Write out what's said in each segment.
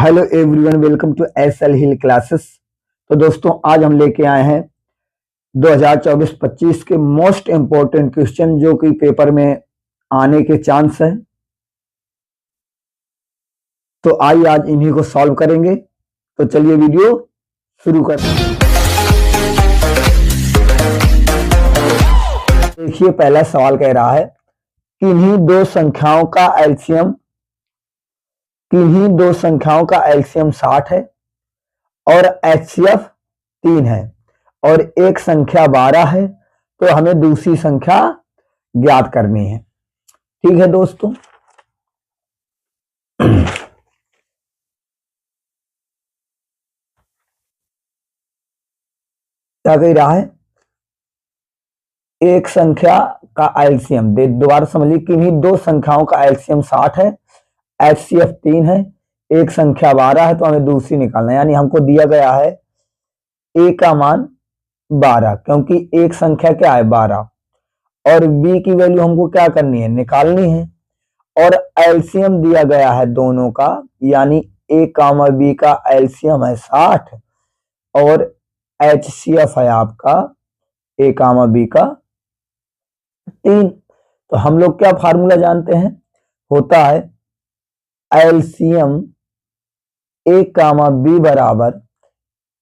Hello everyone, welcome to SL hill classes. तो दोस्तों, आज हम लेके आए हैं 2024-25 के मोस्ट इम्पोर्टेंट क्वेश्चन जो कि पेपर में आने के चांस है। तो आइए आज इन्हीं को सॉल्व करेंगे। तो चलिए वीडियो शुरू करते हैं। देखिए, पहला सवाल कह रहा है किन्हीं दो संख्याओं का एलसीएम 60 है और एचसीएफ 3 है और एक संख्या 12 है, तो हमें दूसरी संख्या ज्ञात करनी है। ठीक है दोस्तों, क्या कह रहा है? एक संख्या का एलसीएम दोबारा समझ लीजिए, किन्हीं दो संख्याओं का एलसीएम 60 है, एचसीएफ 3 है, एक संख्या 12 है, तो हमें दूसरी निकालना है। यानी हमको दिया गया है ए का मान 12, क्योंकि एक संख्या क्या है 12 और बी की वैल्यू हमको क्या करनी है, निकालनी है। और एलसीएम दिया गया है दोनों का, यानी ए कामा बी का एलसीएम है 60 और एचसीएफ है आपका ए कामा बी का 3। तो हम लोग क्या फार्मूला जानते हैं, होता है एलसीएम ए कामा बी बराबर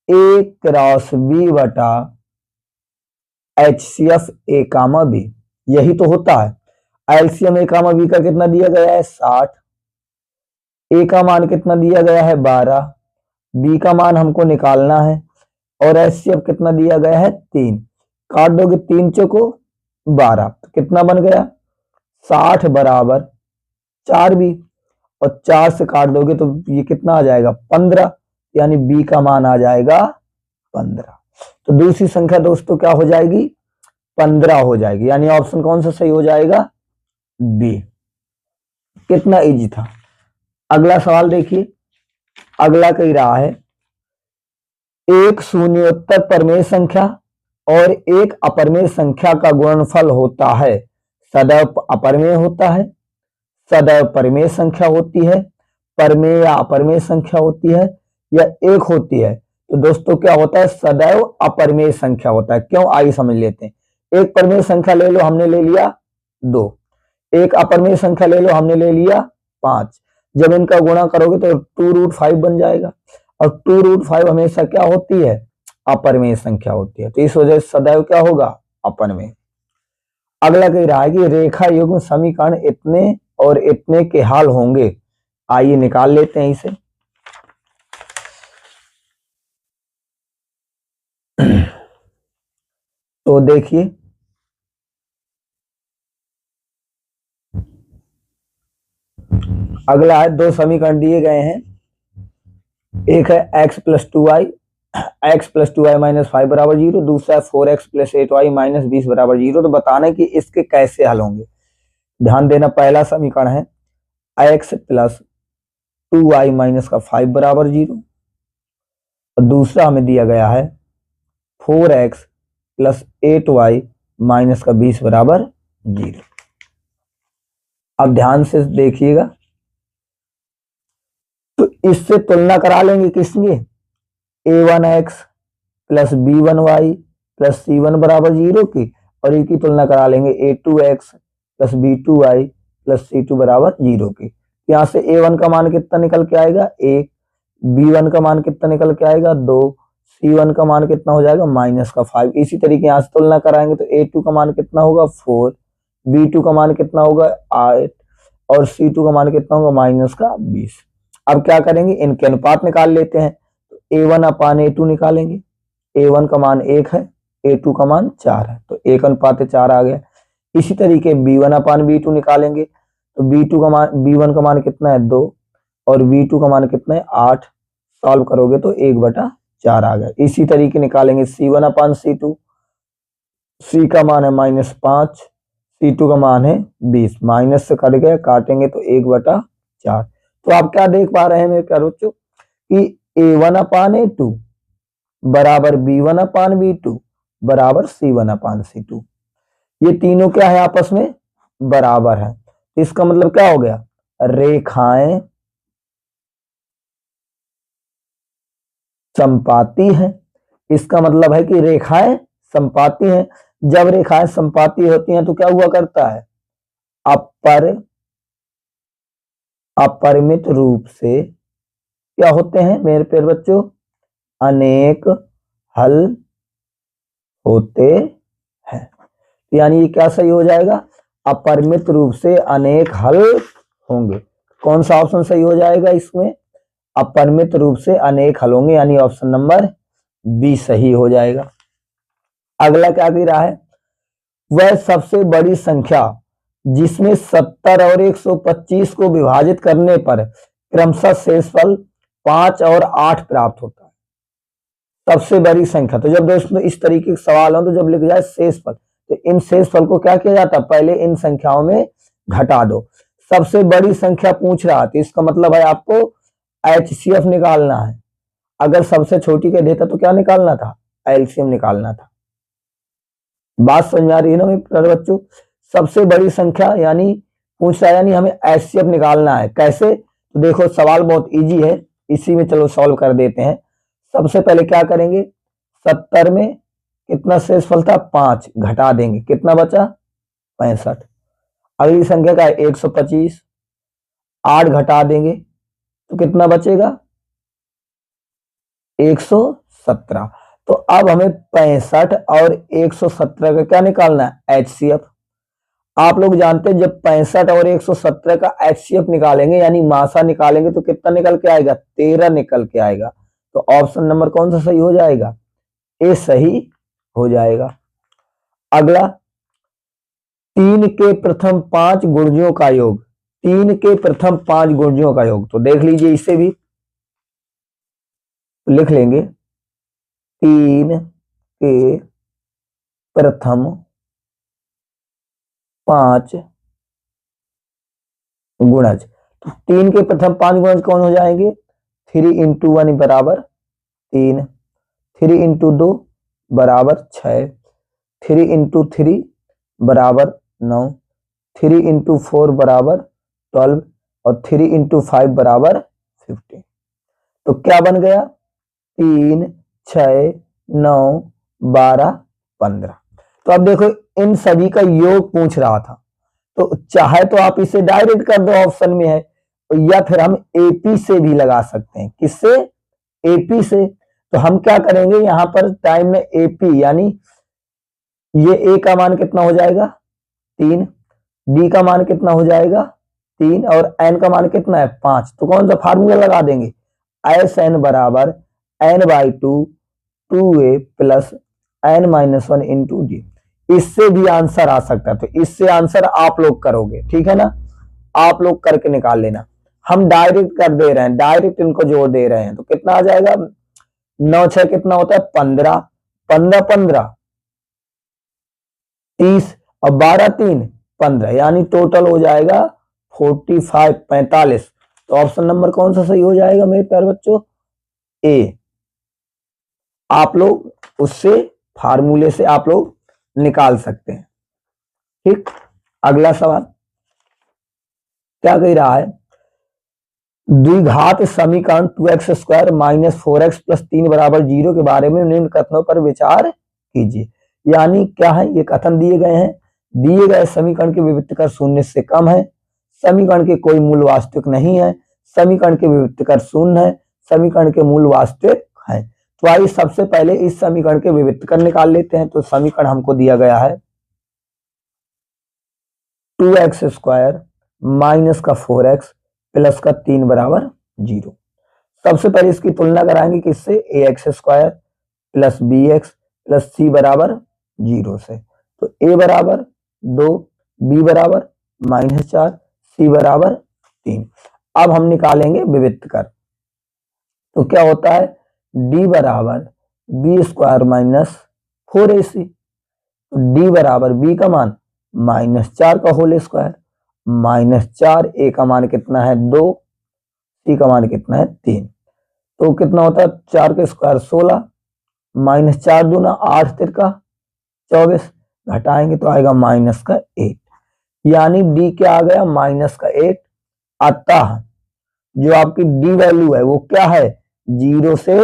ए क्रॉस बी बटा एचसीएफ ए कामा बी। यही तो होता है। एलसीएम ए कामा बी का कितना दिया गया है 60, ए का मान कितना दिया गया है 12, बी का मान हमको निकालना है और एचसीएफ कितना दिया गया है 3। काट दोगे 3 चौको 12, तो कितना बन गया 60 बराबर 4 बी, और 4 से काट दोगे तो ये कितना आ जाएगा 15, यानी बी का मान आ जाएगा 15। तो दूसरी संख्या दोस्तों क्या हो जाएगी 15 हो जाएगी, यानी ऑप्शन कौन सा सही हो जाएगा, बी। कितना इजी था। अगला सवाल देखिए, अगला कह रहा है एक शून्योत्तर परमेय संख्या और एक अपरमेय संख्या का गुणनफल होता है, सदैव अपरमेय होता है, सदैव परमेय संख्या होती है, परमेय या अपरमेय संख्या होती है, या एक होती है। तो दोस्तों क्या होता है, सदैव अपरमेय संख्या होता है। क्यों, आइए समझ लेते हैं। एक परमेय संख्या ले लो, हमने ले लिया 2, एक अपरमेय संख्या ले लो, हमने ले लिया 5। जब इनका गुणा करोगे तो 2√5 बन जाएगा, और 2√5 हमेशा क्या होती है, अपरमेय संख्या होती है। तो इस वजह से सदैव क्या होगा, अपरमेय। अगला कह रहा है कि रेखा युग्म समीकरण इतने और इतने के हाल होंगे। आइए निकाल लेते हैं इसे। तो देखिए, अगला है दो समीकरण दिए गए हैं, एक है x प्लस 2y माइनस 5 बराबर 0, दूसरा है 4x प्लस 8y माइनस 20 बराबर 0। तो बताना है कि इसके कैसे हल होंगे। ध्यान देना, पहला समीकरण है x प्लस 2y माइनस का 5 बराबर 0, और दूसरा हमें दिया गया है 4x प्लस 8y माइनस का 20 बराबर 0। अब ध्यान से देखिएगा, तो इससे तुलना करा लेंगे किसलिए, a1x plus b1y plus c1 बराबर 0 की, और एक की तुलना करा लेंगे a2x plus b2y plus c2 बराबर 0 की। यहां से a1 का मान कितना निकल के आएगा 1, b1 का मान कितना निकल के आएगा 2, c1 का मान कितना हो जाएगा माइनस का 5। इसी तरीके यहां से तुलना कराएंगे तो a2 का मान कितना होगा 4, b2 का मान कितना होगा 8, और c2 का मान कितना होगा माइनस का 20। अब क्या करेंगे, इनके अनुपात निकाल लेते हैं। तो a1 अपान a2 निकालेंगे, a1 का मान 1 है, a2 का मान 4 है, तो 1:4 आ गया। इसी तरीके b1 अपान b2 निकालेंगे, तो b1 का मान कितना है 2, और b2 का मान कितना है 8। सॉल्व करोगे तो 1/4 आ गया। इसी तरीके निकालेंगे c1 अपान c2, c का मान है -5, c2 का मान है 20, माइनस से कट गया, काटेंगे तो 1/4। तो आप क्या देख पा रहे हैं मेरे प्यारे बच्चों, कि a1 अपान a2 बराबर b1 अपान b2 बराबर c1 अपान c2, ये तीनों क्या है आपस में बराबर है। इसका मतलब क्या हो गया, रेखाएं संपाती है। इसका मतलब है कि रेखाएं संपाती हैं। जब रेखाएं संपाती होती हैं तो क्या हुआ करता है, अपरिमित रूप से क्या होते हैं मेरे प्यारे बच्चों, अनेक हल होते हैं। यानी ये क्या सही हो जाएगा, अपरिमित रूप से अनेक हल होंगे। कौन सा ऑप्शन सही हो जाएगा इसमें, अपरिमित रूप से अनेक हल होंगे, यानी ऑप्शन नंबर बी सही हो जाएगा। अगला क्या कह रहा है, वह सबसे बड़ी संख्या जिसमें 70 और 125 को विभाजित करने पर क्रमशः शेषफल 5 और 8 प्राप्त होता है। सबसे बड़ी संख्या, तो जब दोस्तों इस तरीके के सवाल हो तो जब लिख जाए शेषफल, तो इन शेषफल को क्या किया जाता है, पहले इन संख्याओं में घटा दो। सबसे बड़ी संख्या पूछ रहा है, इसका मतलब है आपको HCF निकालना है। अगर सबसे छोटी के देता तो क्या निकालना था, LCM निकालना था। बात समझ आ रही है ना मेरे बच्चों। सबसे बड़ी संख्या यानी पूछ रहा है, यानी हमें HCF निकालना है। कैसे, तो देखो सवाल बहुत इजी है, इसी में चलो सॉल्व कर देते हैं। सबसे पहले क्या करेंगे, 70 में कितना शेषफल था, 5, घटा देंगे, कितना बचा 65। अगली संख्या का है 125, 8 घटा देंगे तो कितना बचेगा 117। तो अब हमें 65 और 117 का क्या निकालना है, HCF। आप लोग जानते हैं जब 65 और 117 का HCF निकालेंगे यानी मासा निकालेंगे तो कितना निकल के आएगा, 13 निकल के आएगा। तो ऑप्शन नंबर कौन सा सही हो जाएगा, ए सही हो जाएगा। अगला, 3 के प्रथम 5 गुणजों का योग, 3 के प्रथम 5 गुणजों का योग, तो देख लीजिए इसे भी लिख लेंगे, 3 के प्रथम 5 गुणज, तो 3 के प्रथम 5 गुणज कौन हो जाएंगे, 3 इंटू 1 बराबर 3, 3 इंटू 2 बराबर 6, 3 इंटू 3 बराबर 9, 3 इंटू 4 बराबर 12 और 3 इंटू 5 बराबर 15। तो क्या बन गया, 3, 6, 9, 12, 15। तो अब देखो इन सभी का योग पूछ रहा था, तो चाहे तो आप इसे डायरेक्ट कर दो, ऑप्शन में है, या फिर हम AP से भी लगा सकते हैं। किससे, AP से। तो हम क्या करेंगे, यहां पर टाइम में AP यानी ये A का मान कितना हो जाएगा 3, D का मान कितना हो जाएगा 3 और N का मान कितना है 5। तो कौन सा फार्मूला लगा देंगे, SN बराबर N/2 2A plus N-1 into D। इससे भी आंसर आ सकता है, तो इससे आंसर आप लोग करोगे, ठीक है ना, आप लोग करके निकाल लेना। हम डायरेक्ट कर दे रहे हैं, डायरेक्ट इनको जोड़ दे रहे हैं, तो कितना आ जाएगा, 9 6 कितना होता है 15, 15 15 30 और 12 3 15, यानी टोटल हो जाएगा 45 45। तो ऑप्शन नंबर कौन सा सही हो जाएगा मेरे प्यारे बच्चों, ए। आप लोग उससे फार्मूले से आप लोग निकाल सकते हैं, ठीक। अगला सवाल क्या कह रहा है, द्विघात समीकरण 2x² माइनस 4x प्लस 3 बराबर 0 के बारे में निम्न कथनों पर विचार कीजिए। यानी क्या है, ये कथन दिए गए हैं, दिए गए समीकरण के विविक्तकर शून्य से कम है, समीकरण के कोई मूल वास्तविक नहीं है, समीकरण के विविक्तकर शून्य है, समीकरण के मूल वास्तविक है। तो आइए सबसे पहले इस समीकरण के विविक्तकर निकाल लेते हैं। तो समीकरण हमको दिया गया है 2x² माइनस का 4x प्लस का 3 बराबर 0। सबसे पहले इसकी तुलना कराएंगे किससे, ax² plus bx plus c बराबर 0 से। तो a बराबर 2, b बराबर -4, c बराबर 3। अब हम निकालेंगे विविक्तकर, तो क्या होता है, d बराबर b² माइनस 4ac, तो d बराबर b का मान -4 का होल स्क्वायर, -4, a का मान कितना है 2, c का मान कितना है 3। तो कितना होता है 4 का स्क्वायर 16, -4 दूना 8 तिरका 24, घटाएंगे तो आएगा -8, यानी d क्या आ गया -8। अतः जो आपकी d वैल्यू है वो क्या है, 0 से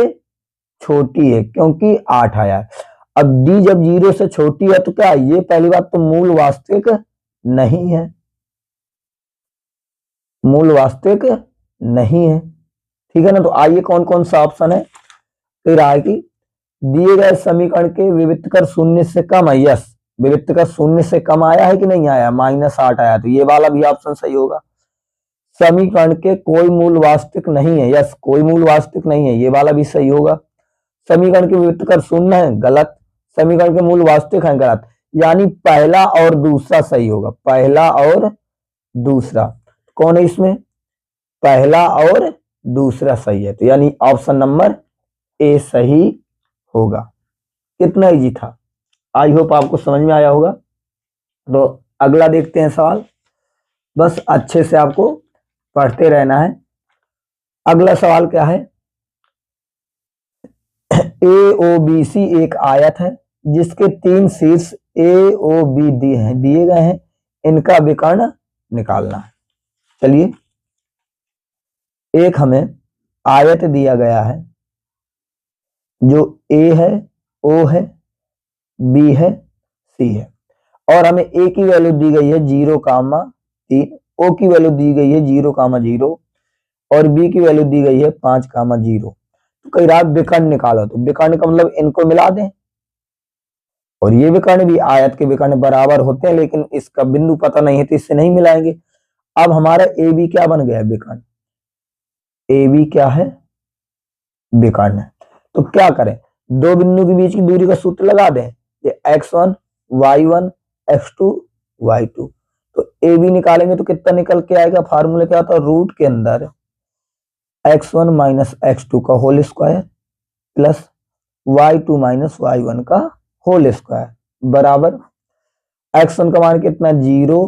छोटी है क्योंकि 8 आया है। अब डी जब 0 से छोटी है तो क्या ये पहली बात तो मूल वास्तविक नहीं है, मूल वास्तविक नहीं है, ठीक है ना। तो आइए कौन कौन सा ऑप्शन है। फिर आए कि दिए गए समीकरण के विविधकर शून्य से कम है, यस विविधकर शून्य से कम आया है कि नहीं आया, -8 आया, तो ये वाला भी ऑप्शन सही होगा। समीकरण के कोई मूल वास्तविक नहीं है, यस कोई मूल वास्तविक नहीं है, ये वाला भी सही होगा। समीकरण के विविधकर शून्य है, गलत। समीकरण के मूल वास्तविक है, गलत। यानी पहला और दूसरा सही होगा, पहला और दूसरा। कौन है इसमें, पहला और दूसरा सही है, तो यानी ऑप्शन नंबर ए सही होगा। कितना इजी था, आई होप आपको समझ में आया होगा। तो अगला देखते हैं सवाल, बस अच्छे से आपको पढ़ते रहना है। अगला सवाल क्या है, AOBC एक आयत है जिसके 3 शीर्ष AOB दिए गए हैं, इनका विकर्ण निकालना है। चलिए, एक हमें आयत दिया गया है जो A है, O है, B है, C है, और हमें A की वैल्यू दी गई है 0,3, O की वैल्यू दी गई है 0,0 और B की वैल्यू दी गई है 5,0। तो कई रात विकर्ण निकालो, तो विकर्ण का मतलब इनको मिला दें, और ये विकर्ण भी आयत के विकर्ण बराबर होते हैं, लेकिन इसका बिंदु पता नहीं है तो इससे नहीं मिलाएंगे। अब हमारा AB क्या बन गया, विकर्ण। AB क्या है, विकर्ण है। तो क्या करें, दो बिंदु के बीच की दूरी का सूत्र लगा दें, ये x1 y1 x2 y2। तो AB निकालेंगे तो कितना निकल के आएगा, फार्मूला क्या होता है, रूट के अंदर x1 माइनस x2 का whole square plus y2 minus y1 का होल स्क्वायर बराबर x1 का मान कितना 0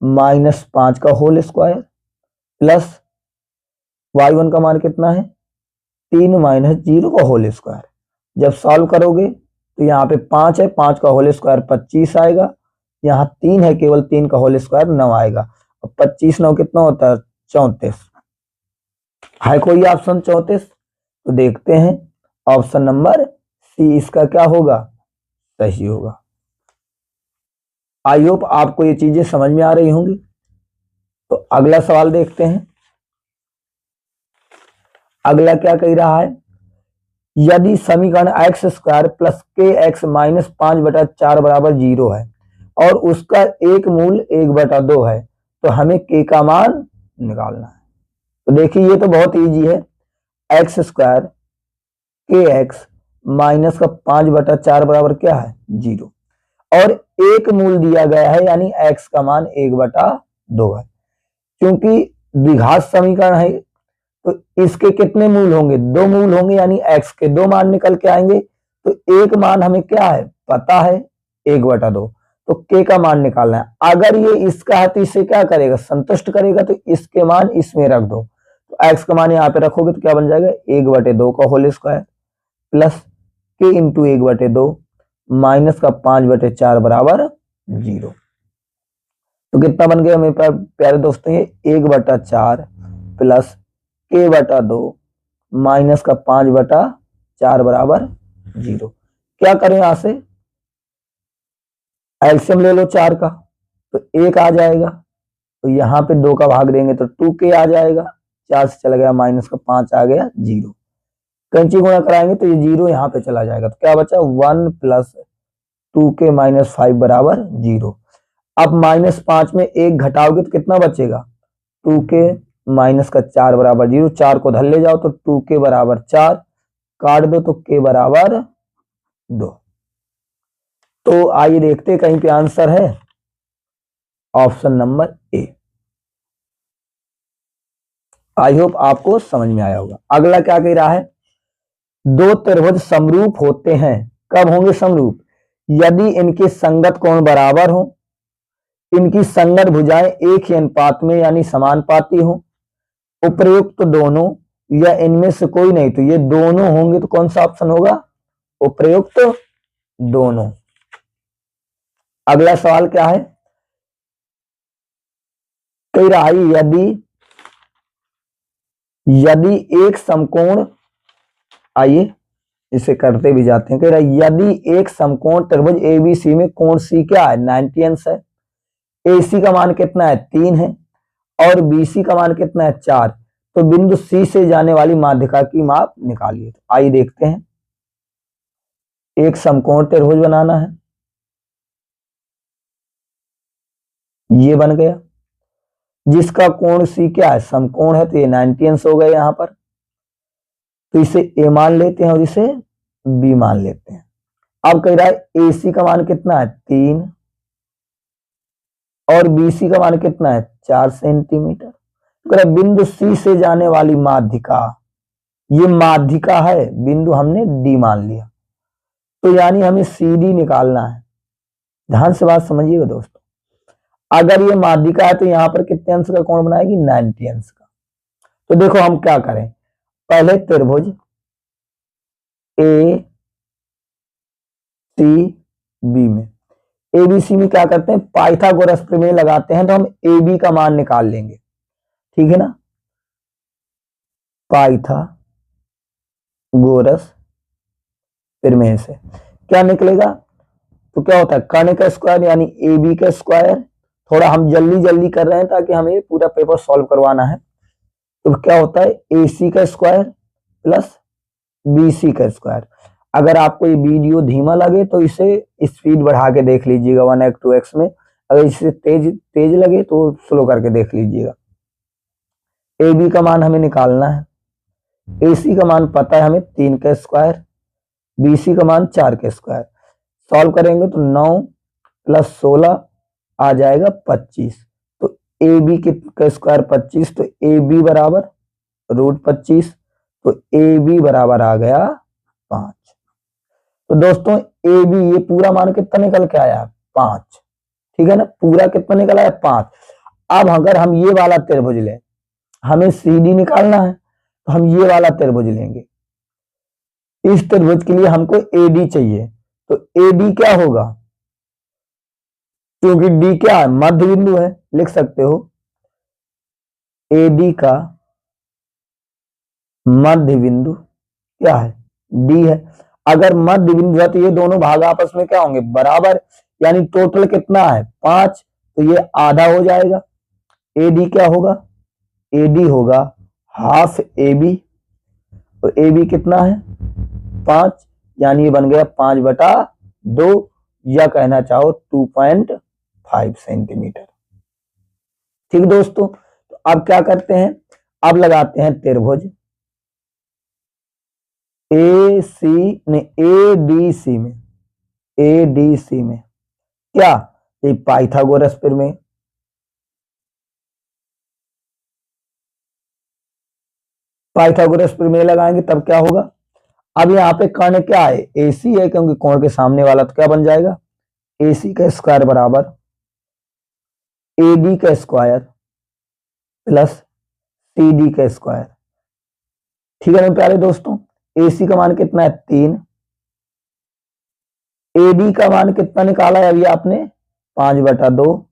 माइनस 5 का होल स्क्वायर प्लस y1 का मान कितना है 3 माइनस 0 का होल स्क्वायर। जब सॉल्व करोगे तो यहाँ पे 5 है, 5 का होल स्क्वायर 25 आएगा, यहाँ 3 है, केवल 3 का होल स्क्वायर 9 आएगा। और 25 9 कितना होता है 34 है, कोई ऑप्शन 34। तो देखते हैं ऑप्शन नंबर सी इसका क्या होगा, सही होगा। आई होप आपको ये चीजें समझ में आ रही होंगी। तो अगला सवाल देखते हैं, अगला क्या कह रहा है, यदि समीकरण एक्स स्क्वायर प्लस के एक्स माइनस 5/4 बराबर 0 है और उसका एक मूल 1/2 है तो हमें के का मान निकालना है। तो देखिए ये तो बहुत इजी है, एक्स स्क्वायर के एक्स माइनस का 5/4 बराबर क्या है 0, और एक मूल दिया गया है यानी एक्स का मान 1/2 है। क्योंकि द्विघात समीकरण है तो इसके कितने मूल होंगे, 2 मूल होंगे, यानी x के 2 मान निकल के आएंगे। तो एक मान हमें क्या है पता है 1/2, तो k का मान निकालना है। अगर ये इसका है तो इसे क्या करेगा, संतुष्ट करेगा, तो इसके मान इसमें रख दो। तो x का मान यहाँ पे रखोगे तो क्या बन जाएगा 1/2 का whole square plus k into 1/2 minus का 5/4 बराबर 0। तो कितना बन गया मेरे प्यारे दोस्तों, ये 1/4 प्लस k/2 माइनस का 5/4 बराबर 0। क्या करें, यहां से एलसीएम ले लो 4 का, तो 1 आ जाएगा, तो यहाँ पे 2 का भाग देंगे तो 2k आ जाएगा, 4 से चला गया माइनस का 5 आ गया 0। कैंची गुणा कराएंगे तो ये 0 यहाँ पे चला जाएगा, तो क्या बचा 1 प्लस 2k माइनस 5 बराबर 0। अब -5 में 1 घटाओगे तो कितना बचेगा 2k माइनस का 4 बराबर 0, 4 को धर ले जाओ तो 2k बराबर 4, काट दो तो k बराबर 2। तो आइए देखते कहीं पे आंसर है option number A. I hope आपको समझ में आया होगा। अगला क्या कह रहा है, दो त्रिभुज समरूप होते हैं, कब होंगे समरूप, यदि इनके संगत कोण बराबर हो, इनकी संगत भुजाएं एक ही अनुपात में यानी समानुपाती हो, उपयुक्त दोनों या इनमें से कोई नहीं, तो ये दोनों होंगे तो कौन सा ऑप्शन होगा, उपयुक्त दोनों। अगला सवाल क्या है, कह रहा है यदि एक समकोण, आइए इसे करते भी जाते हैं। कह रहा है यदि एक समकोण त्रिभुज एबीसी में कोण सी क्या है 90 अंश है, एसी का मान कितना है 3 है और बीसी का मान कितना है 4, तो बिंदु सी से जाने वाली माध्यिका की माप निकालिए। तो आइए देखते हैं। एक समकोण त्रिभुज बनाना है, ये बन गया, जिसका कोण सी क्या है समकोण है, तो ये 90 अंश हो गए यहां पर। तो इसे ए मान लेते हैं और इसे बी मान लेते हैं। अब कह रहा है एसी का मान कितना है 3 और बीसी का मान कितना है 4 सेंटीमीटर। तो बिंदु सी से जाने वाली माध्यिका, ये माध्यिका है, बिंदु हमने डी मान लिया, तो यानी हमें सी डी निकालना है। ध्यान से बात समझिएगा दोस्तों, अगर ये माध्यिका है तो यहां पर कितने अंश का कोण बनाएगी 90 अंश का। तो देखो हम क्या करें, पहले त्रिभुज ए सी बी में, एबीसी में क्या करते हैं पाइथागोरस प्रमेय लगाते हैं, तो हम ए बी का मान निकाल लेंगे, ठीक है ना। पाइथागोरस प्रमेय से क्या निकलेगा, तो क्या होता है कर्ण का स्क्वायर यानी ए बी का स्क्वायर। थोड़ा हम जल्दी जल्दी कर रहे हैं ताकि हमें पूरा पेपर सॉल्व करवाना है। तो क्या होता है ए सी का स्क्वायर प्लस बी सी का स्क्वायर। अगर आपको ये वीडियो धीमा लगे तो इसे स्पीड बढ़ा के देख लीजिएगा 1x 2x में, अगर इसे तेज तेज लगे तो स्लो करके देख लीजिएगा। ए बी का मान हमें निकालना है, ए सी का मान पता है हमें 3 का स्क्वायर, बी सी का मान 4 का स्क्वायर। सॉल्व करेंगे तो 9 + 16 आ जाएगा 25। तो ए बी का स्क्वायर 25, तो ए बी बराबर √25, तो ए बी बराबर आ गया 5। तो दोस्तों ए बी ये पूरा मान कितना निकल के आया 5, ठीक है ना, पूरा कितना निकल आया 5। अब अगर हम ये वाला त्रिभुज लें, हमें सी डी निकालना है, तो हम ये वाला त्रिभुज लेंगे। इस त्रिभुज के लिए हमको ए डी चाहिए, तो ए डी क्या होगा, क्योंकि डी क्या है मध्य बिंदु है, लिख सकते हो ए डी का मध्य बिंदु क्या है डी है। अगर मध्य बिंदु है तो ये दोनों भाग आपस में क्या होंगे बराबर, यानी टोटल कितना है 5, तो ये आधा हो जाएगा। ए डी क्या होगा, ए डी होगा हाफ ए बी, तो ए बी कितना है 5, यानी ये बन गया 5/2, या कहना चाहो 2.5 सेंटीमीटर। ठीक दोस्तों, तो अब क्या करते हैं, अब लगाते हैं त्रिभुज ए सी ने ए डी सी में, ए डी सी में क्या ये पाइथागोरस प्रमेय, पाइथागोरस प्रमेय लगाएंगे तब क्या होगा। अब यहाँ पे कर्ण क्या है एसी है, क्योंकि कोण के सामने वाला, तो क्या बन जाएगा एसी का स्क्वायर बराबर ए डी का स्क्वायर प्लस सी डी का स्क्वायर। ठीक है मेरे प्यारे दोस्तों, एसी का मान कितना है 3, ए डी का मान कितना निकाला है अभी आपने 5/2,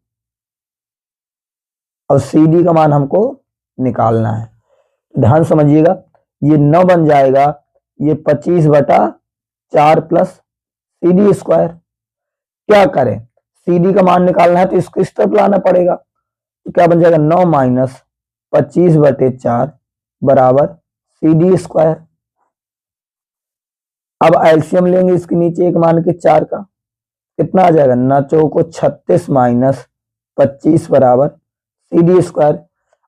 और सी डी का मान हमको निकालना है। ध्यान समझिएगा, ये 9 बन जाएगा, ये 25/4 प्लस सी डी स्क्वायर। क्या करें, सी डी का मान निकालना है तो इसको इस तरफ लाना पड़ेगा, तो क्या बन जाएगा 9 - 25/4 बराबर सी डी स्क्वायर। अब एलसीएम लेंगे इसके नीचे एक मान के 4 का, कितना आ जाएगा 9 चौको 36 - 25 बराबर सी डी स्क्वायर,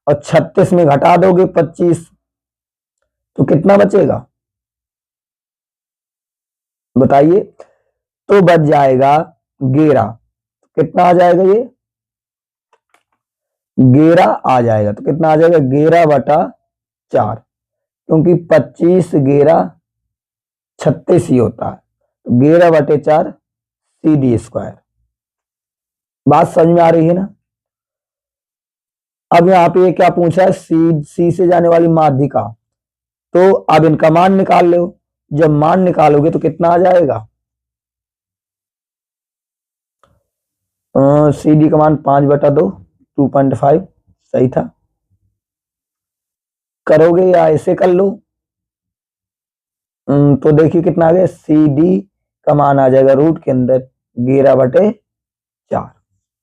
और 36 में घटा दोगे 25 तो कितना बचेगा बताइए, तो बच जाएगा 11। कितना आ जाएगा, ये 11 आ जाएगा, तो कितना आ जाएगा 11/4, क्योंकि 25 11 36 ही होता है, तो 11/4 सी डी स्क्वायर। बात समझ में आ रही है ना। अब यहाँ पे क्या पूछा है, सी से जाने वाली माध्यिका, तो अब इनका मान निकाल लो। जब मान निकालोगे तो कितना आ जाएगा, सी डी का मान 5/2 2.5 सही था। करोगे या ऐसे कर लो, तो देखिए कितना आ गया, सी डी का मान आ जाएगा रूट के अंदर 11/4,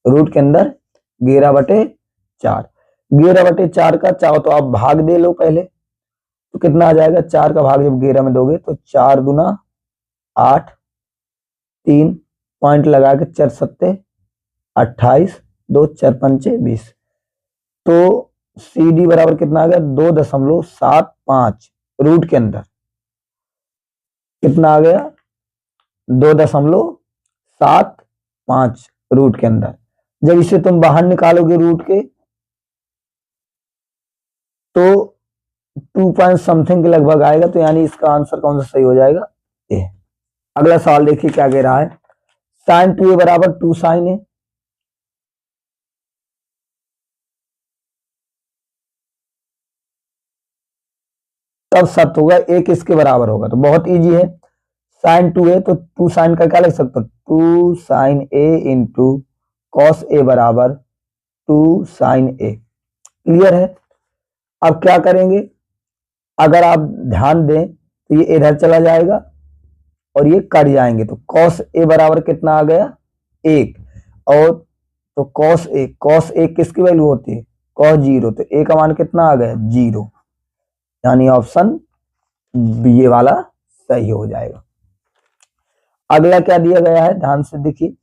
रूट के अंदर 11/4, 11/4 का चाहो तो आप भाग दे लो पहले, तो कितना आ जाएगा, 4 का भाग जब 11 में दोगे तो 4 दूना 8, 3 पॉइंट लगा के 4 सत्ते 28, 2 4 पंचे 20, तो सी डी बराबर कितना आ गया, 2.75 रूट के अंदर कितना आ गया, 2.75 रूट के अंदर। जब इसे तुम बाहर निकालोगे रूट के तो 2 पॉइंट समथिंग के लगभग आएगा, तो यानी इसका आंसर कौन सा सही हो जाएगा, ए। अगला सवाल देखिए क्या कह रहा है, साइन 2a बराबर 2 साइन ए, तब सत्य होगा ए किसके बराबर होगा, तो बहुत इजी है, साइन 2a तो 2 साइन का क्या लिख सकते हो, 2 sign A into cos A बराबर 2 साइन ए, क्लियर है। अब क्या करेंगे, अगर आप ध्यान दें तो ये इधर चला जाएगा और ये कट जाएंगे, तो कॉस ए बराबर कितना आ गया, 1, और तो कॉस ए किसकी वैल्यू होती है, कॉस 0, तो ए का मान कितना आ गया, 0, यानी ऑप्शन बी वाला सही हो जाएगा। अगला क्या दिया गया है, ध्यान से देखिए,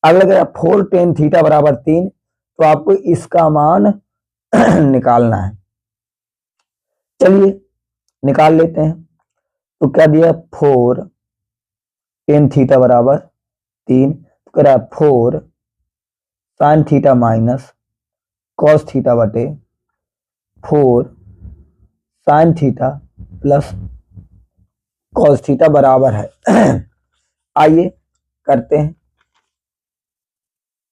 अगला क्या, 4 tan थीटा बराबर 3, तो आपको इसका मान निकालना है, चलिए निकाल लेते हैं। तो क्या दिया, 4 tan थीटा बराबर 3, तो कह रहा है 4 sine theta minus cos theta बटे 4 sine theta plus cos theta बराबर है आइए करते हैं।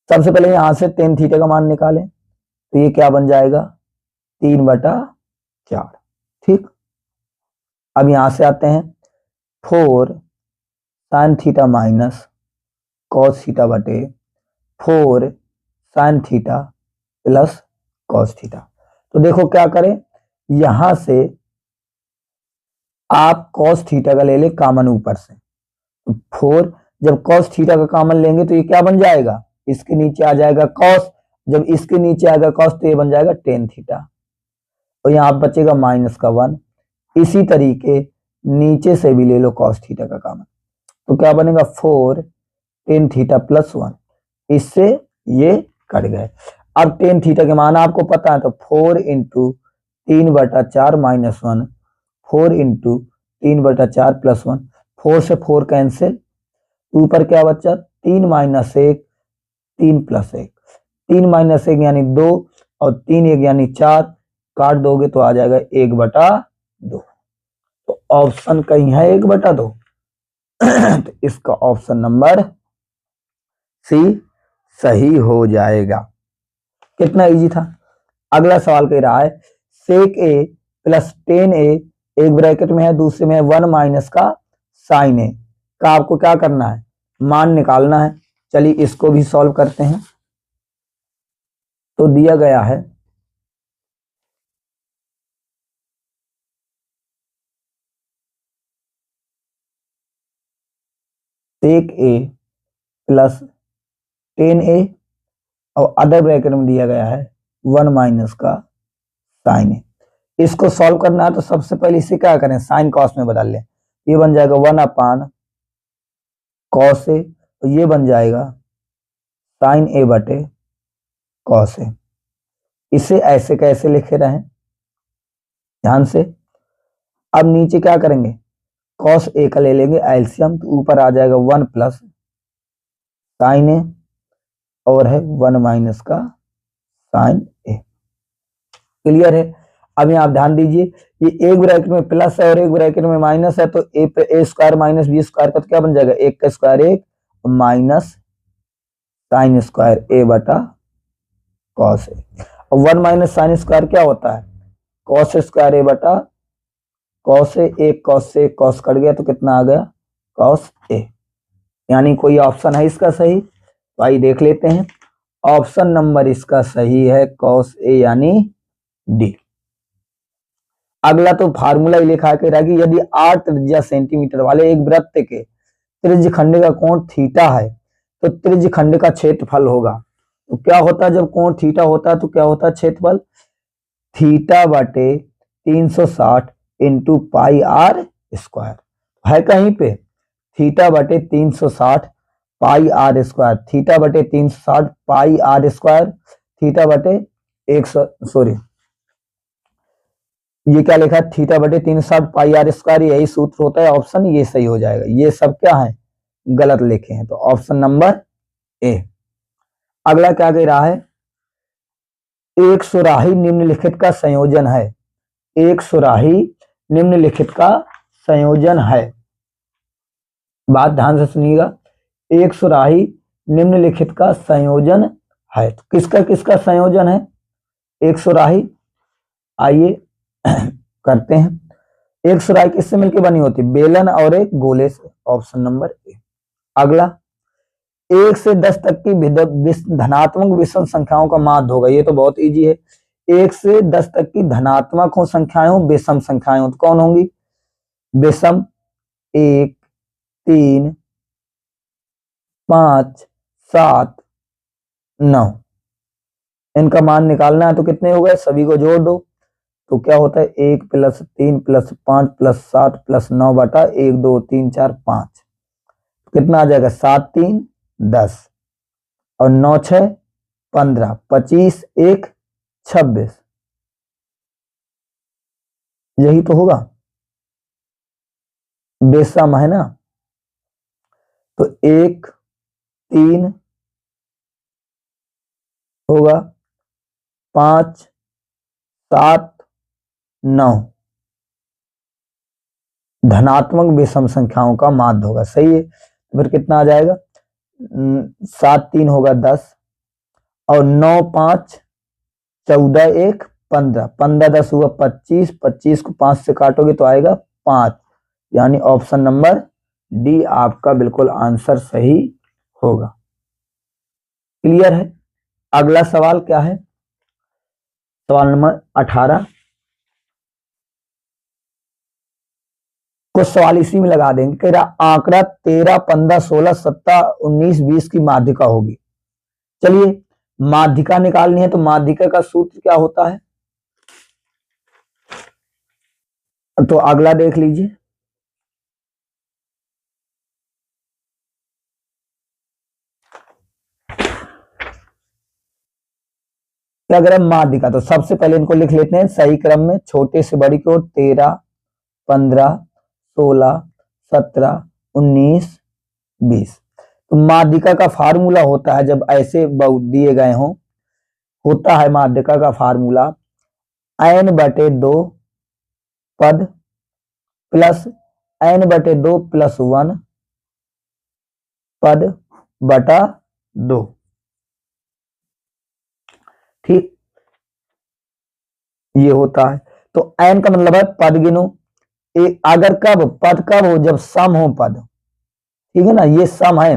सबसे पहले यहां से tan थीटा का मान निकालें, तो ये क्या बन जाएगा, 3/4, ठीक। अब यहां से आते हैं, 4 sine theta minus cos theta बटे 4 sine theta plus cos theta. तो देखो क्या करें, यहां से आप कॉस थीटा का ले ले कॉमन ऊपर से, तो 4 जब कॉस थीटा का कॉमन लेंगे तो ये क्या बन जाएगा, इसके नीचे आ जाएगा कॉस, जब इसके नीचे आएगा कॉस तो ये बन जाएगा tan थीटा, और यहाँ बचेगा -1। इसी तरीके नीचे से भी ले लो कॉस थीटा का कॉमन, तो क्या बनेगा 4 tan थीटा प्लस 1, इससे ये कट गए। अब tan थीटा के मान आपको पता है, तो 4 इंटू 3/4 माइनस 1, 4 इंटू 3/4 प्लस 1, 4 से 4 कैंसिल, ऊपर क्या बचा, 3 - 1 3 + 1, 3 - 1 यानी 2, और 3 1 यानी 4, काट दोगे तो आ जाएगा 1/2, तो ऑप्शन कहीं है 1/2 तो इसका ऑप्शन नंबर सी सही हो जाएगा। कितना इजी था। अगला सवाल कह रहा है, सेक ए प्लस tan ए, एक ब्रैकेट में है दूसरे में है 1 माइनस का साइन ए का आपको क्या करना है, मान निकालना है। चलिए इसको भी सॉल्व करते हैं। तो दिया गया है सेक ए प्लस tan ए, और अदर ब्रैकेट में दिया गया है 1 माइनस का साइन ए। इसको सॉल्व करना है तो सबसे पहले इसे क्या करें, साइन कॉस में बदल लें, ये बन जाएगा 1 कॉस ए, तो ये बन जाएगा साइन ए बटे कॉस ए। इसे ऐसे कैसे लिखे रहे, ध्यान से। अब नीचे क्या करेंगे, कॉस ए का ले लेंगे एलसीएम, तो ऊपर आ जाएगा 1 प्लस साइन ए, और है 1 माइनस का साइन ए। क्लियर है। अब यहाँ आप ध्यान दीजिए, ये एक ब्रैकेट में प्लस है और एक ब्रैकेट में माइनस है, तो ए पे ए स्क्वायर माइनस बी स्क्वायर का तो क्या बन जाएगा, 1 का स्क्वायर 1 माइनस साइन स्क्वायर ए बटा कॉस ए। और 1 माइनस साइन स्क्वायर क्या होता है, कॉस स्क्वायर ए बटा कॉस ए, एक कॉस से कॉस कट गया तो कितना आ गया, कॉस ए। यानी कोई ऑप्शन है इसका सही, तो आइए देख लेते हैं। ऑप्शन नंबर इसका सही है कॉस ए, यानी डी। अगला तो फार्मूला ही लिखा के रहा कि यदि 8 त्रिज्या सेंटीमीटर वाले एक वृत्त के त्रिज्य खंड का कोण थीटा है तो त्रिज्य खंड का क्षेत्रफल होगा। तो क्या होता है, जब कोण थीटा होता है तो क्या होता है क्षेत्रफल, थीटा बटे 360 इंटू पाई आर स्क्वायर है कहीं पे, थीटा बटे 360 पाई आर स्क्वायर, थीटा बटे 360 पाई आर स्क्वायर, थीटा बटे 100 सॉरी ये क्या लिखा है, थीटा बटे 360 पाई आर स्क्वायर, यही सूत्र होता है, ऑप्शन ये सही हो जाएगा। ये सब क्या है, गलत लिखे हैं, तो ऑप्शन नंबर ए। अगला क्या कह रहा है, एक सुराही निम्नलिखित का संयोजन है, एक सुराही निम्नलिखित का संयोजन है, बात ध्यान से सुनिएगा, एक सुराही निम्नलिखित का संयोजन है, तो किसका किसका संयोजन है, एक सुराही, आइए करते हैं। एक सुराही किससे मिलकर बनी होती, बेलन और एक गोले से, ऑप्शन नंबर ए। अगला, 1 से 10 तक की धनात्मक विषम संख्याओं का माध्य होगा, ये तो बहुत इजी है, 1 से 10 तक की धनात्मक हो संख्याएं हो, विषम संख्याएं हो, तो कौन होंगी, विषम 1 3 5 7 9, इनका मान निकालना है, तो कितने हो गए, सभी को जोड़ दो, तो क्या होता है 1 + 3 + 5 + 7 + 9 बटा 1 2 3 4 5, कितना आ जाएगा, 7 3 10 और 9 6 15, 25 1 26, यही तो होगा, बेसम है ना, तो 1 3 होगा, 5 7 9 धनात्मक विषम संख्याओं का माध्य होगा, सही है, फिर कितना आ जाएगा, 7 3 होगा 10 और 9 5 14 1 15, 15 10 हुआ 25, 25 को 5 से काटोगे तो आएगा 5, यानी ऑप्शन नंबर डी आपका बिल्कुल आंसर सही होगा। क्लियर है। अगला सवाल क्या है, सवाल नंबर 18, कुछ सवाल इसी में लगा देंगे, कह रहा आंकड़ा 13 15 16 17 19 20 की माध्यिका होगी। चलिए माध्यिका निकालनी है, तो माध्यिका का सूत्र क्या होता है, तो अगला देख लीजिए, क्या करें माध्यिका, तो सबसे पहले इनको लिख लेते हैं सही क्रम में, छोटे से बड़ी की ओर, 13 15 16 17 19 20। तो माध्यिका का फार्मूला होता है, जब ऐसे दिए गए हों, होता है माध्यिका का फार्मूला n/2 पद प्लस n/2 + 1 पद बटा 2, ठीक, ये होता है। तो n का मतलब है पद गिनो, अगर कब पद कब हो, जब सम हो पद, ठीक है ना, ये सम है,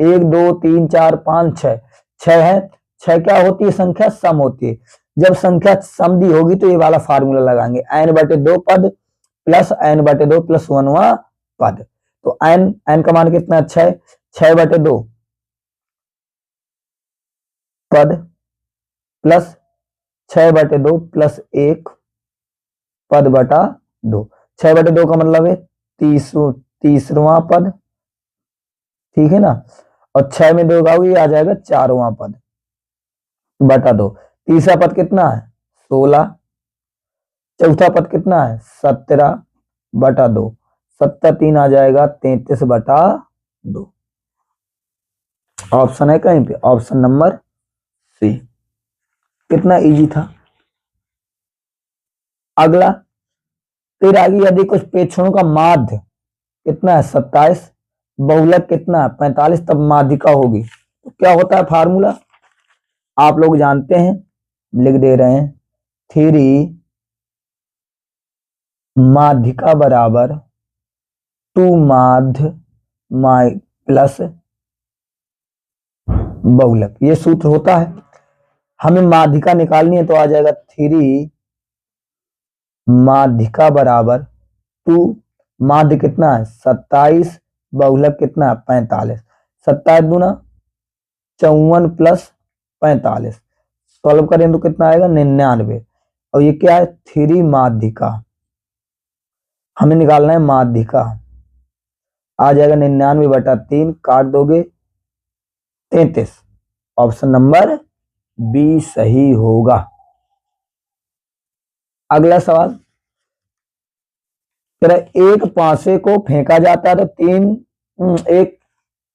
1 2 3 4 5 6, 6 है, 6 क्या होती है, संख्या सम होती है, जब संख्या समदी होगी तो ये वाला फार्मूला लगाएंगे, n/2 पद प्लस n/2 + 1वां पद, तो n का मान कितना, 6, 6/2 पद प्लस 6/2 + 1 पद बटा 2, 6/2 का मतलब है 30वां पद, ठीक है ना, और 6 में 2 गाओ, ये आ जाएगा 4वां पद बटा 2, तीसरा पद कितना है 16, चौथा पद कितना है 17 बटा 2, 7 3 आ जाएगा 33 बटा 2, ऑप्शन है कहीं पे, ऑप्शन नंबर सी। कितना इजी था। अगला, फिर आगे यदि कुछ प्रेक्षणों का माध्य कितना है 27, बहुलक कितना है 45, तब माध्यिका होगी, तो क्या होता है फार्मूला, आप लोग जानते हैं, लिख दे रहे हैं, 3 माध्यिका बराबर 2 माध्य प्लस बहुलक, ये सूत्र होता है। हमें माध्यिका निकालनी है, तो आ जाएगा 3 माध्यिका बराबर 2, माध्य कितना है 27, बहुलक कितना है 45, 27 दूना 54 प्लस 45, सॉल्व करें तो कितना आएगा 99। और ये क्या है 3 माध्यिका, हमें निकालना है माध्यिका, आ जाएगा 99/3, काट दोगे 33, ऑप्शन नंबर बी सही होगा। अगला सवाल, एक पासे को फेंका जाता है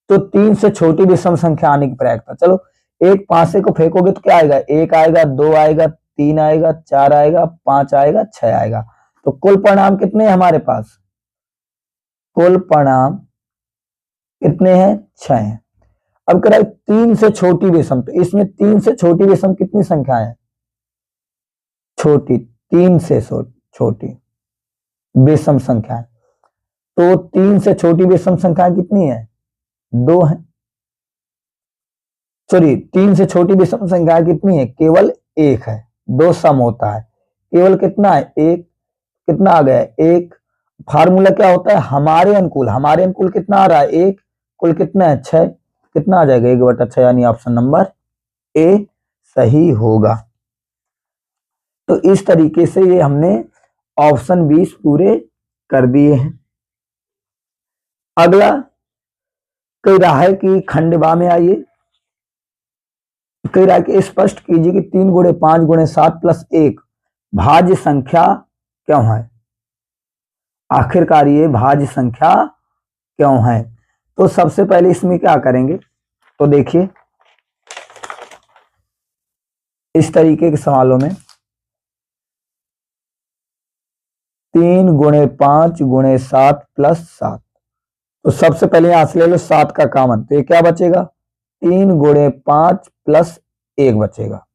तो तीन से छोटी विषम संख्या आने की प्रयास। चलो एक पासे को फेंकोगे तो क्या आएगा, 1 आएगा, 2 आएगा, 3 आएगा, 4 आएगा, 5 आएगा, 6 आएगा। तो कुल परिणाम कितने हैं हमारे पास, कुल परिणाम कितने हैं 6 हैं। अब कह रहा है 3 से छोटी विषम, तो इसमें 3 से छोटी विषम कितनी संख्या है, छोटी, 3 से छोटी विषम संख्या है। तो 3 से छोटी विषम संख्या कितनी है, 2 है। सॉरी 3 से छोटी विषम संख्या कितनी है, केवल 1 है, 2 सम होता है, केवल कितना है 1, कितना आ गया 1। फार्मूला क्या होता है हमारे अनुकूल कितना आ रहा है 1, कुल कितना है 6, कितना आ जाएगा 1/6, यानी ऑप्शन नंबर ए सही होगा। तो इस तरीके से ये हमने ऑप्शन 20 पूरे कर दिए हैं। अगला कह रहा है कि खंडवा में आइए, कह रहा है कि स्पष्ट कीजिए कि 3 गुणे 5 गुणे 7 प्लस 1 भाज्य संख्या क्यों है। आखिरकार ये भाज्य संख्या क्यों है। तो सबसे पहले इसमें क्या करेंगे, तो देखिए इस तरीके के सवालों में 3 गुणे 5 गुणे 7 प्लस 7, तो सबसे पहले यहां से ले लो 7 का कॉमन, तो ये क्या बचेगा 3 गुणे 5 प्लस 1 बचेगा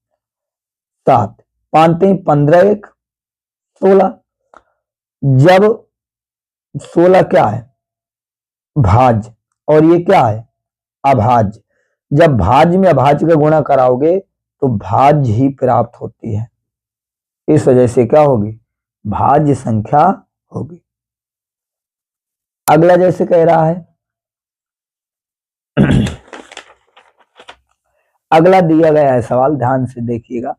7, 5 15 1 16। जब 16 क्या है भाज्य और ये क्या है अभाज्य, जब भाज्य में अभाज्य का गुणा कराओगे तो भाज्य ही प्राप्त होती है, इस वजह से क्या होगी भाज्य संख्या होगी। अगला जैसे कह रहा है अगला दिया गया है सवाल, ध्यान से देखिएगा,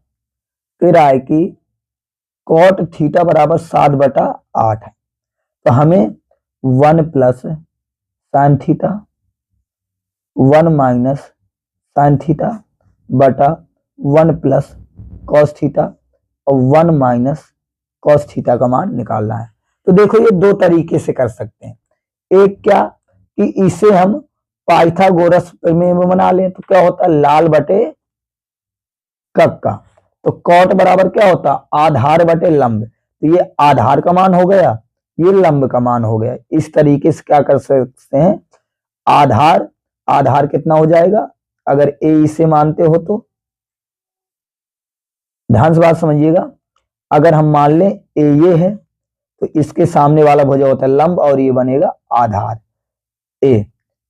कह रहा है कि कॉट थीटा बराबर 7/8 है, तो हमें 1 plus sine theta 1 minus sine theta बटा 1 प्लस कॉस थीटा और 1 माइनस कॉस थीटा का मान निकालना है। तो देखो ये दो तरीके से कर सकते हैं, एक क्या कि इसे हम पाइथागोरस में बना लें, तो क्या होता है लाल बटे कक्का, तो कॉट बराबर क्या होता आधार बटे लंब, तो ये आधार का मान हो गया, ये लंब का मान हो गया। इस तरीके से क्या कर सकते हैं आधार आधार कितना हो जाएगा, अगर ए इसे मानते हो तो ध्यान से बात समझिएगा, अगर हम मान लें ए ये है तो इसके सामने वाला भुजा होता है लंब और ये बनेगा आधार ए,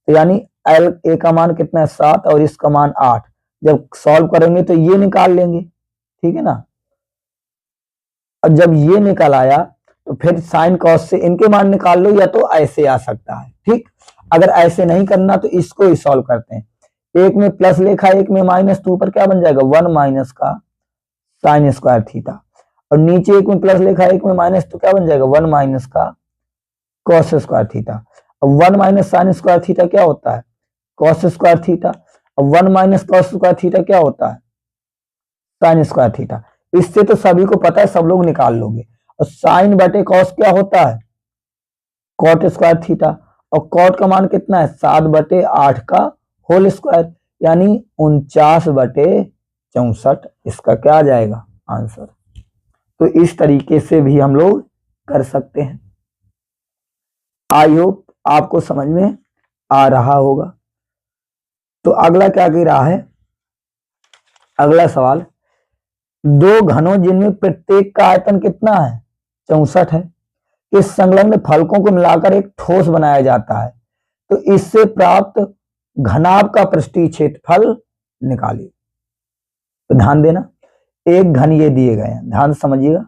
तो यानी एल ए का मान कितना है 7 और इसका मान 8। जब सॉल्व करेंगे तो ये निकाल लेंगे, ठीक है ना। और जब ये निकल आया तो फिर साइन कॉस से इनके मान निकाल लो, या तो ऐसे आ सकता है, ठीक। अगर ऐसे नहीं करना तो इसको ही सॉल्व करते हैं, एक में प्लस लिखा एक में माइनस, तो ऊपर क्या बन जाएगा 1 माइनस का साइन स्क्वायर थीटा, और नीचे एक में प्लस लिखा एक में माइनस, तो क्या बन जाएगा 1 माइनस का कॉस स्क्वायर थीटा। अब 1 माइनस साइन स्क्वायर थीटा क्या होता है कॉस स्क्वायर थीटा, अब 1 माइनस कॉस स्क्वायर थीटा क्या होता है साइन स्क्वायर थीटा। इससे तो सभी को पता है, सब लोग निकाल लोगे। और साइन बटे कॉस क्या होता है कॉट स्क्वायर थीटा, और कॉट का मान कितना है 7/8 का होल स्क्वायर, यानी 49/64, इसका क्या आ जाएगा आंसर। तो इस तरीके से भी हम लोग कर सकते हैं। आई होप आपको समझ में आ रहा होगा। तो अगला क्या कह रहा है, अगला सवाल, दो घनों जिनमें प्रत्येक का आयतन कितना है 64 है, इस संलग्न फलकों को मिलाकर एक ठोस बनाया जाता है, तो इससे प्राप्त घनाभ का पृष्ठीय क्षेत्रफल निकालिए। तो ध्यान देना, एक घन ये दिए गए हैं, ध्यान समझिएगा,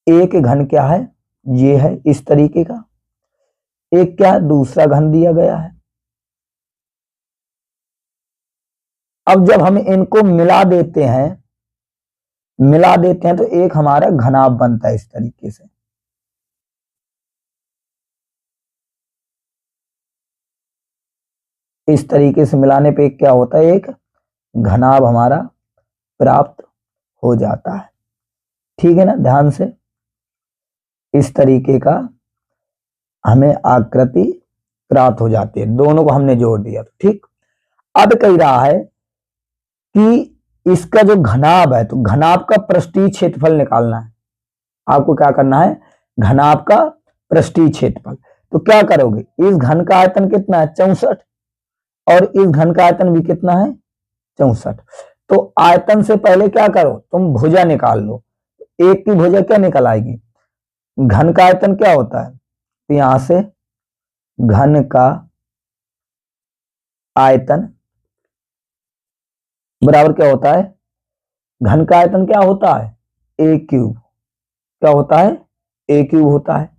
ए के घन क्या है, ये है इस तरीके का, एक क्या दूसरा घन दिया गया है। अब जब हम इनको मिला देते हैं तो एक हमारा घनाभ बनता है इस तरीके से। इस तरीके से मिलाने पे क्या होता है, एक घनाभ हमारा प्राप्त हो जाता है। ठीक है ना, ध्यान से इस तरीके का हमें आकृति प्राप्त हो जाती है, दोनों को हमने जोड़ दिया। तो ठीक, अब कह रहा है कि इसका जो घनाभ है, तो घनाभ का पृष्ठीय क्षेत्रफल निकालना है। आपको क्या करना है, घनाभ का पृष्ठीय क्षेत्रफल। तो क्या करोगे, इस घन का आयतन कितना है 64 और इस घन का आयतन भी कितना है 64। तो आयतन से पहले क्या करो, तुम भुजा निकाल लो। एक की भुजा क्या निकल आएगी, घन का आयतन क्या होता है, तो यहां से घन का आयतन बराबर क्या होता है, घन का आयतन क्या होता है ए क्यूब, क्या होता है ए क्यूब होता है।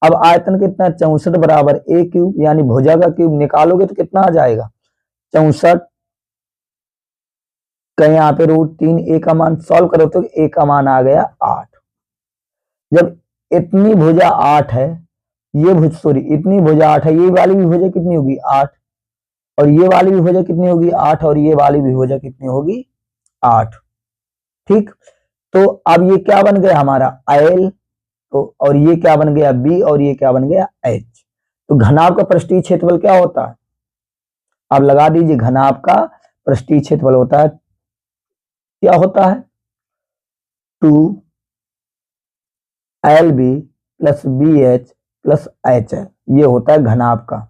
अब आयतन कितना 64 बराबर ए क्यूब, यानी भुजा का क्यूब निकालोगे तो कितना आ जाएगा 64 का यहाँ पे √3, ए का मान सॉल्व करो तो ए का मान आ गया 8। जब इतनी भुजा 8 है, ये इतनी भुजा 8 है, ये वाली भी भुजा कितनी होगी 8 और ये वाली भी भुजा कितनी होगी 8 और ये वाली भी भुजा कितनी होगी 8। ठीक, तो अब ये क्या बन गया हमारा L, तो और ये क्या बन गया B और ये क्या बन गया H। तो घनाभ का पृष्ठीय क्षेत्रफल क्या होता है, आप लगा दीजिए, घनाभ का पृष्ठीय क्षेत्रफल होता है, क्या होता है 2LB + BH + HL, ये होता है घनाभ का।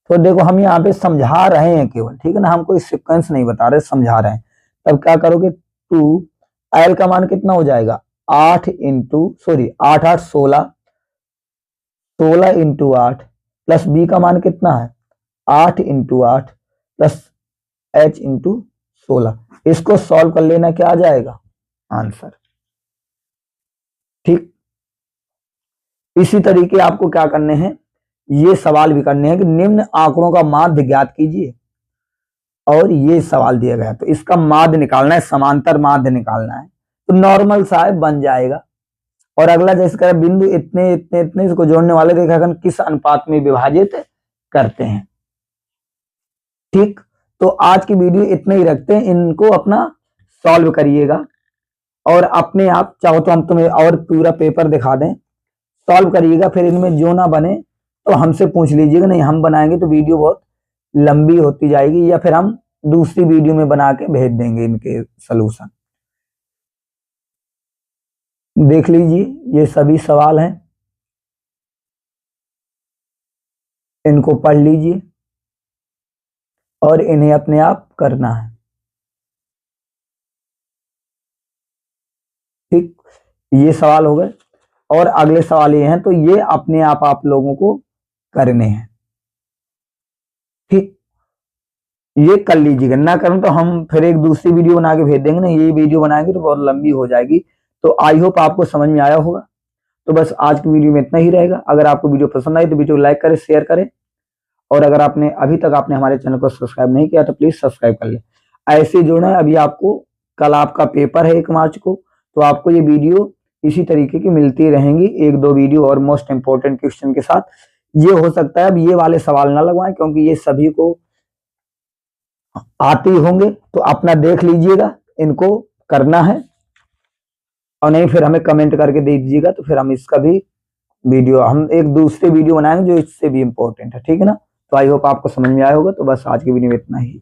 तो देखो हम यहाँ पे समझा रहे हैं केवल, ठीक है ना, हम कोई सीक्वेंस नहीं बता रहे, समझा रहे हैं। तब क्या करोगे, 2L का मान कितना हो जाएगा 8 8 8 16 16 × 8 प्लस B का मान कितना है 8 × 8 प्लस H × 16। इसको सॉल्व कर लेना, क्या आ जाएगा आंसर। ठीक, इसी तरीके आपको क्या करने हैं, ये सवाल भी करने हैं कि निम्न आंकड़ों का माध्य ज्ञात कीजिए, और ये सवाल दिया गया तो इसका माध्य निकालना है, समांतर माध्य निकालना है। तो नॉर्मल सा बन जाएगा। और अगला जैसे कह बिंदु इतने इतने इतने इसको जोड़ने वाले रेखाखंड किस अनुपात में विभाजित करते हैं। ठीक, तो आज की वीडियो इतने ही रखते हैं, इनको अपना सॉल्व करिएगा और अपने आप चाहो तो हम तुम्हें और पूरा पेपर दिखा दें, सॉल्व करिएगा। फिर इनमें जो ना बने तो हमसे पूछ लीजिएगा, नहीं हम बनाएंगे तो वीडियो बहुत लंबी होती जाएगी, या फिर हम दूसरी वीडियो में बना के भेज देंगे इनके सलूशन। देख लीजिए, ये सभी सवाल हैं, इनको पढ़ लीजिए और इन्हें अपने आप करना है। ठीक, ये सवाल हो गए और अगले सवाल ये हैं, तो ये अपने आप लोगों को करने हैं। ठीक, ये कर लीजिएगा, ना करें तो हम फिर एक दूसरी वीडियो बना के भेज देंगे ना, ये वीडियो बनाएंगे तो बहुत लंबी हो जाएगी। तो आई होप आपको समझ में आया होगा। तो बस आज की वीडियो में इतना ही रहेगा। अगर आपको वीडियो पसंद आई तो वीडियो को लाइक करें, शेयर करें, और अगर आपने अभी तक आपने हमारे चैनल को सब्सक्राइब नहीं किया तो प्लीज सब्सक्राइब कर ले। ऐसे जुड़ना है, अभी आपको कल आपका पेपर है 1 मार्च को, तो आपको ये वीडियो इसी तरीके की मिलती रहेंगी, 1-2 वीडियो और मोस्ट इंपोर्टेंट क्वेश्चन के साथ। ये हो सकता है अब ये वाले सवाल ना लगवाएं, क्योंकि ये सभी को आते होंगे, तो अपना देख लीजिएगा, इनको करना है, और नहीं फिर हमें कमेंट करके दे दीजिएगा, तो फिर हम इसका भी वीडियो, हम एक दूसरे वीडियो बनाएंगे जो इससे भी इंपॉर्टेंट है। ठीक है ना, तो आई होप आपको समझ में आया होगा। तो बस आज की वीडियो में इतना ही।